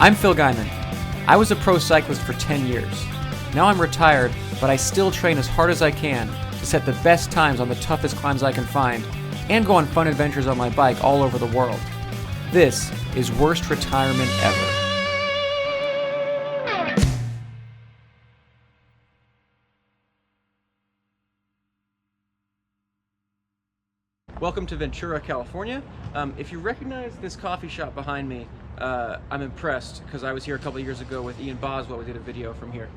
I'm Phil Gaimon. I was a pro cyclist for 10 years. Now I'm retired, but I still train as hard as I can to set the best times on the toughest climbs I can find and go on fun adventures on my bike all over the world. This is Worst Retirement Ever. Welcome to Ventura, California. If you recognize this coffee shop behind me, I'm impressed because I was here a couple of years ago with Ian Boswell. We did a video from here.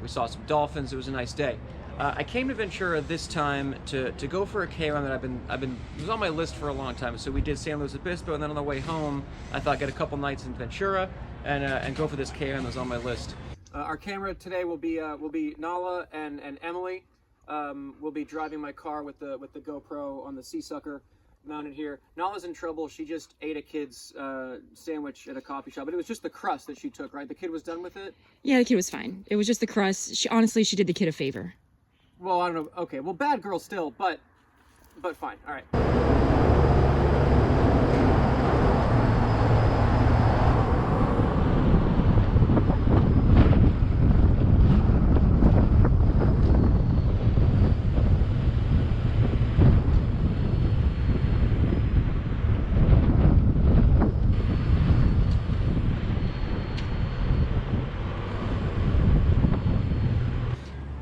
We saw some dolphins. It was a nice day. I came to Ventura this time to go for a KOM that it was on my list for a long time. So we did San Luis Obispo, and then on the way home, I thought I'd get a couple nights in Ventura and go for this KOM that was on my list. Our camera today will be Nala and Emily. We'll be driving my car with the GoPro on the Sea Sucker mounted here. Nala's in trouble. She just ate a kid's sandwich at a coffee shop, but it was just the crust that she took, right? The kid was done with it? Yeah, the kid was fine. It was just the crust. Honestly, she did the kid a favor. Well, I don't know. Okay, well, bad girl still, but fine. All right.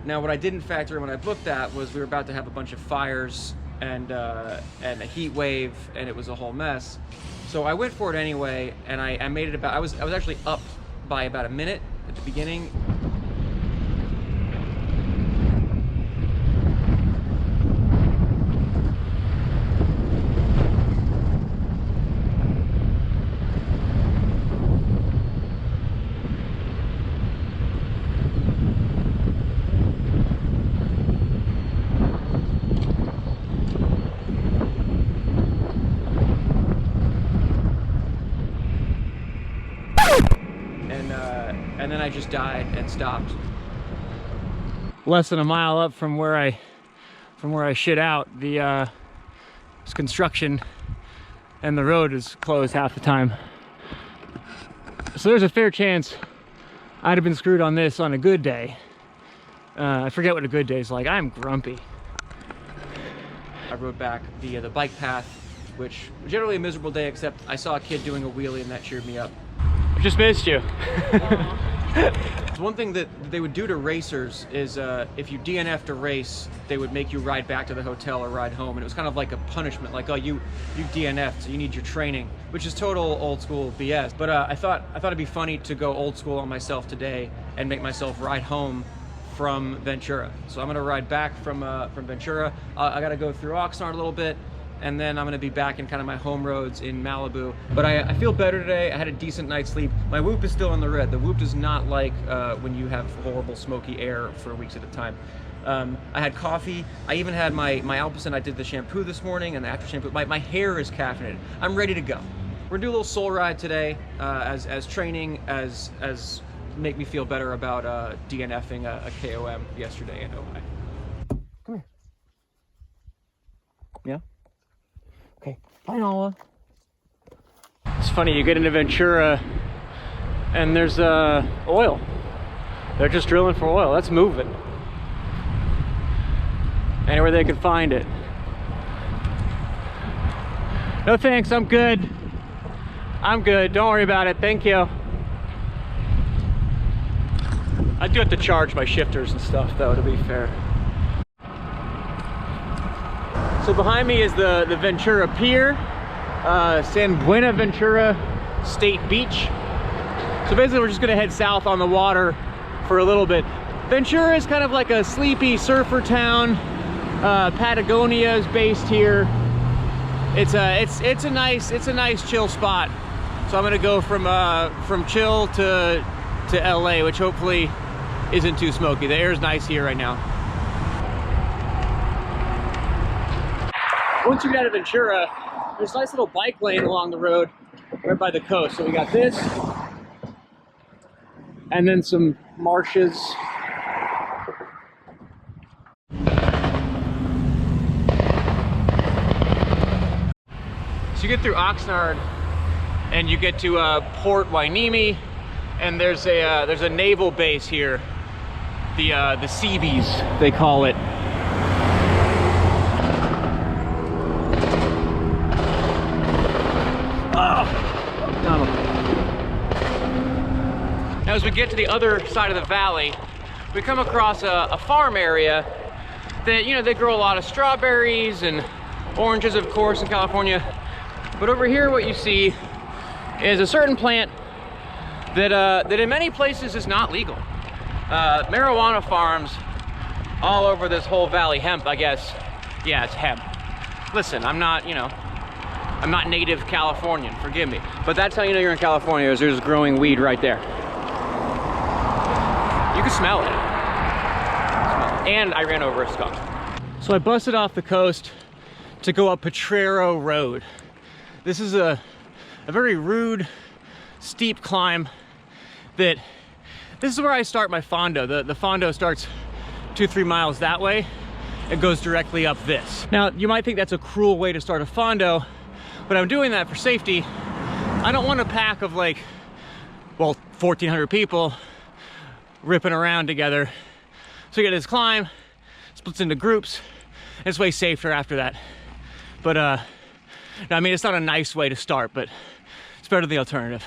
Now, what I didn't factor in when I booked that was we were about to have a bunch of fires and a heat wave, and it was a whole mess. So I went for it anyway, and I made it about. I was actually up by about a minute at the beginning. And then I just died and stopped. Less than a mile up from where I shit out, the construction and the road is closed half the time. So there's a fair chance I'd have been screwed on this on a good day. I forget what a good day is like. I'm grumpy. I rode back via the bike path, which was generally a miserable day, except I saw a kid doing a wheelie and that cheered me up. I just missed you. One thing that they would do to racers is if you DNF'd a race, they would make you ride back to the hotel or ride home, and it was kind of like a punishment, like, oh, you DNF'd, so you need your training, which is total old school BS. But I thought it'd be funny to go old school on myself today and make myself ride home from Ventura. So I'm gonna ride back from Ventura. I gotta go through Oxnard a little bit, and then I'm gonna be back in kind of my home roads in Malibu. But I feel better today. I had a decent night's sleep. My Whoop is still in the red. The Whoop does not like when you have horrible smoky air for weeks at a time. I had coffee. I even had my Alpecin. I did the shampoo this morning and the After Shampoo. My hair is caffeinated. I'm ready to go. We're gonna do a little soul ride today as training, as make me feel better about DNFing a KOM yesterday in Ojai. Come here. Yeah? Okay, bye Nala. It's funny, you get into Ventura and there's oil. They're just drilling for oil. That's moving. Anywhere they can find it. No thanks, I'm good. I'm good, don't worry about it, thank you. I do have to charge my shifters and stuff though, to be fair. So behind me is the Ventura Pier, San Buenaventura State Beach. So basically we're just gonna head south on the water for a little bit. Ventura is kind of like a sleepy surfer town. Patagonia is based here. It's a nice chill spot. So I'm gonna go from chill to LA, which hopefully isn't too smoky. The air is nice here right now. Once you get out of Ventura, there's a nice little bike lane along the road right by the coast. So we got this, and then some marshes. So you get through Oxnard and you get to Port Hueneme, and there's a naval base here, the Seabees they call it. Now as we get to the other side of the valley, we come across a farm area that, you know, they grow a lot of strawberries and oranges, of course, in California. But over here what you see is a certain plant that in many places is not legal. Marijuana farms all over this whole valley. Hemp, I guess. Yeah, it's hemp. Listen, I'm not, you know, I'm not native Californian, forgive me. But that's how you know you're in California, is there's growing weed right there. You can smell it. And I ran over a skunk. So I busted off the coast to go up Potrero Road. This is a very rude, steep climb that, this is where I start my Fondo. The Fondo starts 2-3 miles that way. It goes directly up this. Now, you might think that's a cruel way to start a Fondo, but I'm doing that for safety. I don't want a pack of like, well, 1,400 people ripping around together. So you get this climb, splits into groups, and it's way safer after that. But no, I mean, it's not a nice way to start, but it's better than the alternative.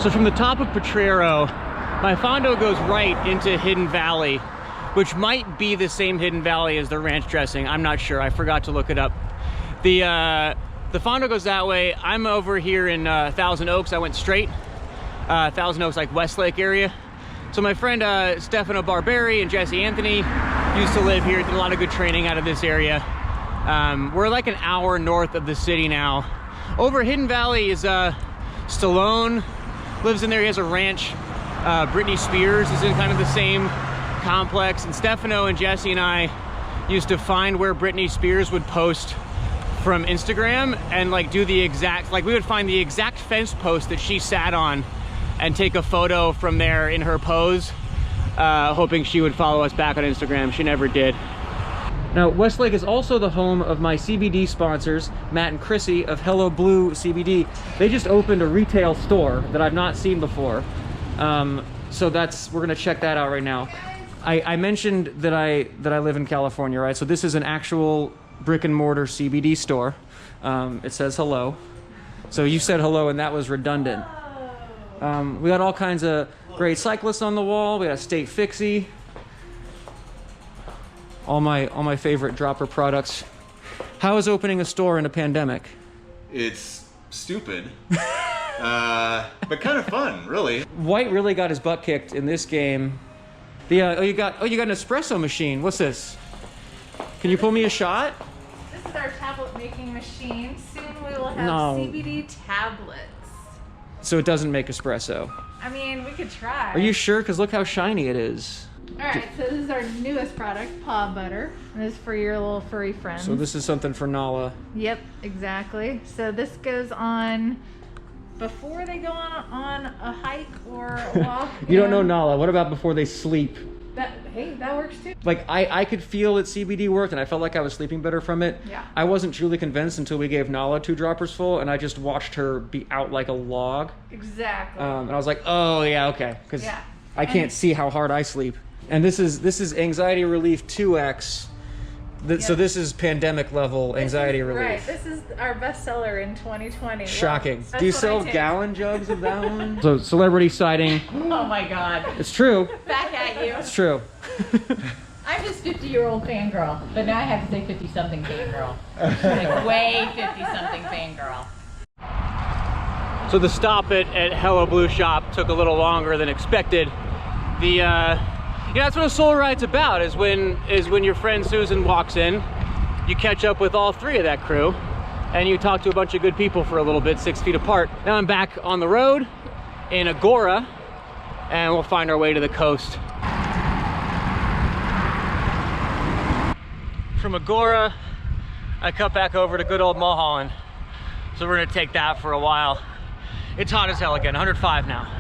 So from the top of Potrero, my Fondo goes right into Hidden Valley, which might be the same Hidden Valley as the ranch dressing. I'm not sure, I forgot to look it up. The Fondo goes that way. I'm over here in Thousand Oaks. I went straight. Thousand Oaks, like Westlake area. So my friend Stefano Barberi and Jesse Anthony used to live here, did a lot of good training out of this area. We're like an hour north of the city now. Over Hidden Valley is Stallone, lives in there, he has a ranch. Britney Spears is in kind of the same complex, and Stefano and Jesse and I used to find where Britney Spears would post from Instagram and like do the exact, like we would find the exact fence post that she sat on and take a photo from there in her pose, hoping she would follow us back on Instagram. She never did. Now, Westlake is also the home of my CBD sponsors, Matt and Chrissy of Hello Blue CBD. They just opened a retail store that I've not seen before. So we're gonna check that out right now. I mentioned that I live in California, right? So this is an actual brick and mortar CBD store. It says hello. So you said hello and that was redundant. We got all kinds of great cyclists on the wall. We got a State Fixie. All my favorite dropper products. How is opening a store in a pandemic? It's stupid, but kind of fun, really. White really got his butt kicked in this game. You got an espresso machine. What's this? Can you pull me a shot? This is our tablet making machine. Soon we will have CBD tablets. So it doesn't make espresso. I mean, we could try. Are you sure? Because look how shiny it is. Alright, so this is our newest product, paw butter. This is for your little furry friends. So this is something for Nala. Yep, exactly. So this goes on before they go on a hike or a walk. You don't know Nala. What about before they sleep? Hey, that works too. Like I could feel that CBD worked and I felt like I was sleeping better from it. Yeah. I wasn't truly convinced until we gave Nala 2 droppers full and I just watched her be out like a log. Exactly. And I was like, oh yeah, okay. Because yeah. I can't see how hard I sleep. And this is anxiety relief 2X. So this is pandemic level anxiety relief. Right, this is our bestseller in 2020. Shocking. Well, do you sell gallon jugs of that one? So celebrity sighting. Oh my God. It's true. Back at you. It's true. I'm just 50-year-old fangirl, but now I have to say 50-something fangirl. Like way 50-something fangirl. So the stop at Hello Blue Shop took a little longer than expected. That's what a soul ride's about, is when your friend Susan walks in, you catch up with all 3 of that crew, and you talk to a bunch of good people for a little bit, 6 feet apart. Now I'm back on the road in Agora, and we'll find our way to the coast. From Agora, I cut back over to good old Mulholland. So we're gonna take that for a while. It's hot as hell again, 105 now.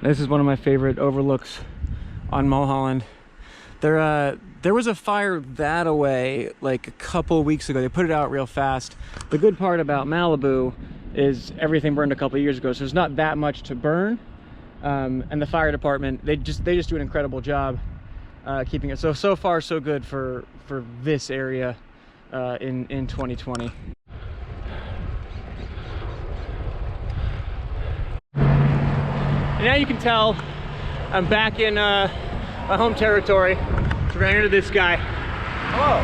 This is one of my favorite overlooks on Mulholland. They're There was a fire that away like a couple weeks ago. They put it out real fast. The good part about Malibu is everything burned a couple years ago, so there's not that much to burn. And the fire department, they just do an incredible job keeping it. So far so good for this area in 2020. And now you can tell I'm back in my home territory. So we're gonna enter this guy. Hello.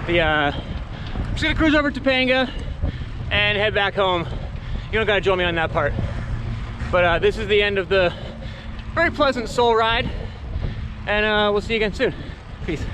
Yeah. I'm just gonna cruise over to Topanga and head back home. You don't gotta join me on that part. But this is the end of the very pleasant soul ride. And we'll see you again soon. Peace.